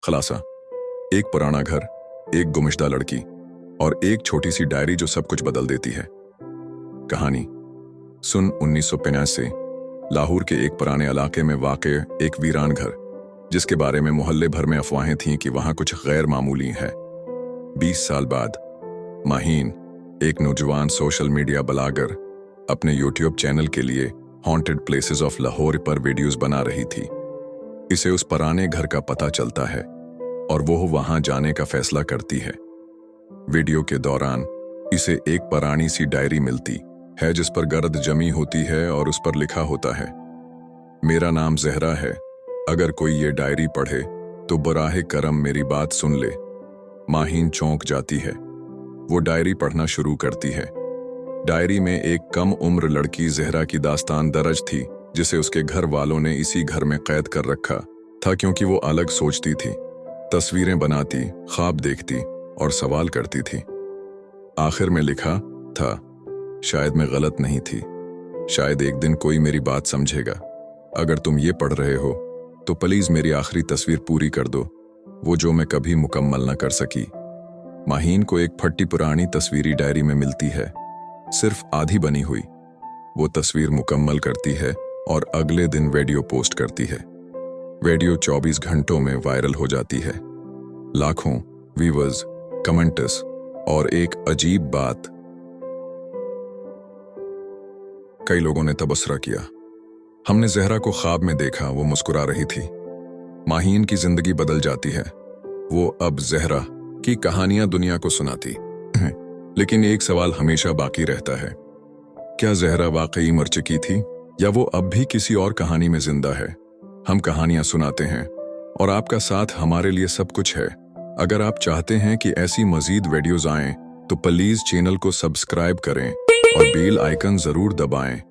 खलासा, एक पुराना घर, एक गुमशुदा लड़की और एक छोटी सी डायरी जो सब कुछ बदल देती है। कहानी सुन 1985 लाहौर के एक पुराने इलाके में वाक़े एक वीरान घर, जिसके बारे में मोहल्ले भर में अफवाहें थीं कि वहां कुछ गैर मामूली है। 20 साल बाद माहीन, एक नौजवान सोशल मीडिया ब्लॉगर, अपने यूट्यूब चैनल के लिए हॉन्टेड प्लेसेस ऑफ लाहौर पर वीडियोस बना रही थी। इसे उस पुराने घर का पता चलता है और वो वहां जाने का फैसला करती है। वीडियो के दौरान इसे एक पुरानी सी डायरी मिलती है जिस पर गर्द जमी होती है और उस पर लिखा होता है, मेरा नाम ज़हरा है, अगर कोई ये डायरी पढ़े तो बराहे करम मेरी बात सुन ले। माहीन चौंक जाती है। वो डायरी पढ़ना शुरू करती है। डायरी में एक कम उम्र लड़की ज़हरा की दास्तान दर्ज थी, जिसे उसके घर वालों ने इसी घर में कैद कर रखा था क्योंकि वो अलग सोचती थी, तस्वीरें बनाती, ख्वाब देखती और सवाल करती थी। आखिर में लिखा था, शायद मैं गलत नहीं थी, शायद एक दिन कोई मेरी बात समझेगा। अगर तुम ये पढ़ रहे हो तो प्लीज मेरी आखिरी तस्वीर पूरी कर दो, वो जो मैं कभी मुकम्मल न कर सकी। माहीन को एक फटी पुरानी तस्वीरी डायरी में मिलती है, सिर्फ आधी बनी हुई। वो तस्वीर मुकम्मल करती है और अगले दिन वीडियो पोस्ट करती है। वीडियो 24 घंटों में वायरल हो जाती है। लाखों व्यूअर्स, कमेंट्स और एक अजीब बात, कई लोगों ने तबसरा किया, हमने ज़हरा को ख्वाब में देखा, वो मुस्कुरा रही थी। माहीन की जिंदगी बदल जाती है। वो अब ज़हरा की कहानियां दुनिया को सुनाती। लेकिन एक सवाल हमेशा बाकी रहता है, क्या ज़हरा वाकई मर चुकी थी या वो अब भी किसी और कहानी में जिंदा है? हम कहानियां सुनाते हैं और आपका साथ हमारे लिए सब कुछ है। अगर आप चाहते हैं कि ऐसी मजीद वीडियोस आएं तो प्लीज चैनल को सब्सक्राइब करें और बेल आइकन जरूर दबाएं।